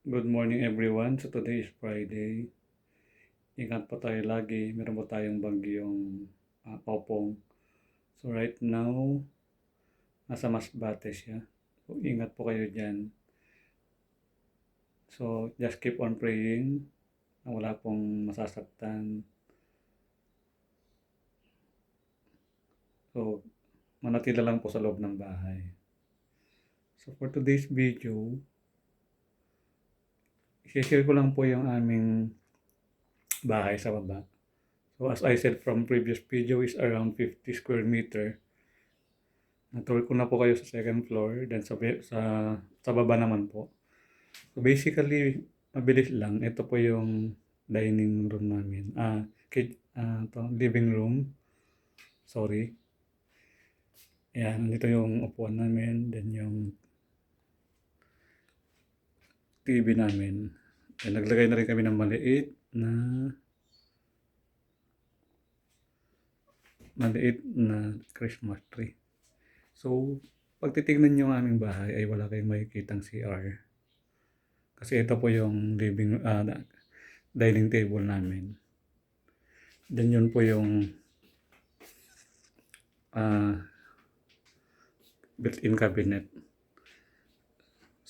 Good morning everyone. So today is Friday. Ingat po tayo lagi. Meron po tayong bagyong Opong. So right now, nasa Masbate siya. So ingat po kayo dyan. So just keep on praying na wala pong masasaktan. So manatila lang po sa loob ng bahay. So for today's video, i-share ko lang po yung aming bahay sa baba. So as I said from previous video is around 50 square meter. Na-tour ko na po kayo sa second floor, then sa baba naman po. So basically, mabilis lang. Ito po yung dining room namin. Living room. Sorry. Ayan, dito yung upuan namin, then yung TV namin. Then naglagay na rin kami ng maliit na Christmas tree. So, pag titignan nyo ang aming bahay ay wala kayong makikitang CR. Kasi ito po yung dining table namin. Then yun po yung built-in cabinet.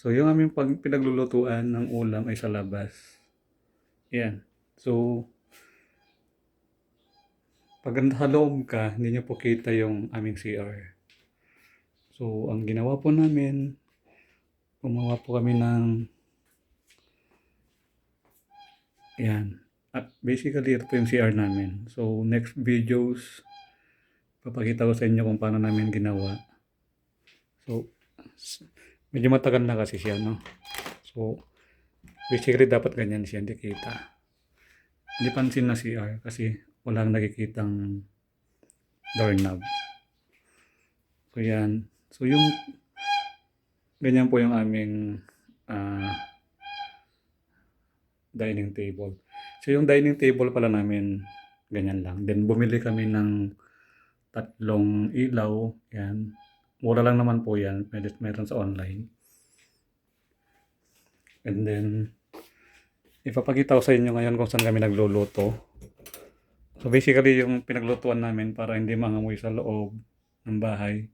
So yung aming pinaglulutuan ng ulam ay sa labas. Yan. So, pag sa loob ka, hindi nyo po kita yung aming CR. So, ang ginawa po namin, gumawa po kami ng yan. Basically, ito po yung CR namin. So, next videos, papakita ko sa inyo kung paano namin ginawa. So, medyo matagal na kasi siya, no? So, basically, dapat ganyan siya, hindi kita. Hindi pansin na CR kasi walang nakikitang doorknob. So, yan. So, yung ganyan po yung aming dining table. So, yung dining table pala namin, ganyan lang. Then, bumili kami ng 3 ilaw. Yan. Mura lang naman po yan. Meron sa online. And then, ipapakita ko sa inyo ngayon kung saan kami nagluluto. So, basically, yung pinaglutuan namin para hindi mangamoy sa loob ng bahay,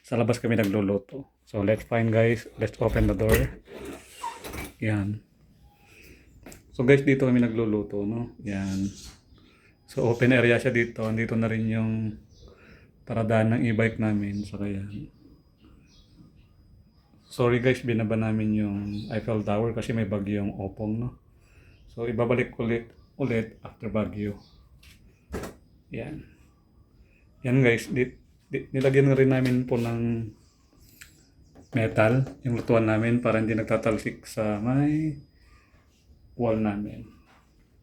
sa labas kami nagluluto. So, let's find guys. Let's open the door. Yan. So guys, dito kami nagluluto, no? Yan. So open area siya dito. Andito na rin yung paradaan ng e-bike namin. So kaya. Sorry guys, binaba namin yung Eiffel Tower kasi may bagyong Opong, no? So ibabalik ulit after bagyo. Yan. Yan guys, nilagyan na rin namin po ng metal yung lutuan namin para hindi nagtatalsik sa may wall namin.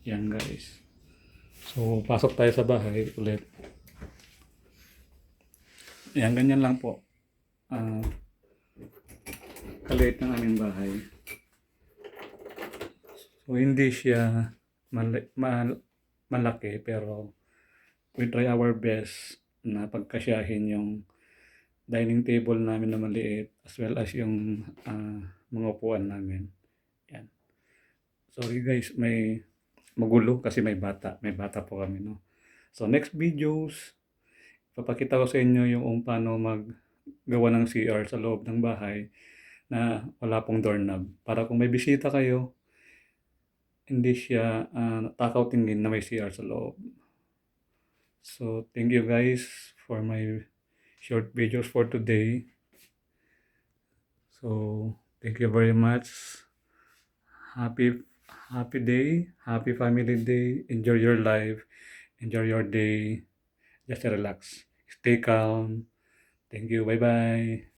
Yan guys. So, pasok tayo sa bahay ulit. Yan, ganyan lang po. Kaliit ng aming bahay. So, hindi siya malaki pero we try our best na pagkasyahin yung dining table namin na maliit as well as yung mga upuan namin. Yan. Sorry guys, may magulo kasi may bata. May bata po kami, no? So, next videos, papakita ko sa inyo yung paano maggawa ng CR sa loob ng bahay na wala pong doorknob. Para kung may bisita kayo, hindi siya takaw tingin na may CR sa loob. So, thank you guys for my short videos for today. So, thank you very much. Happy day, happy family day. Enjoy your life, enjoy your day. Just relax, stay calm. Thank you, bye bye.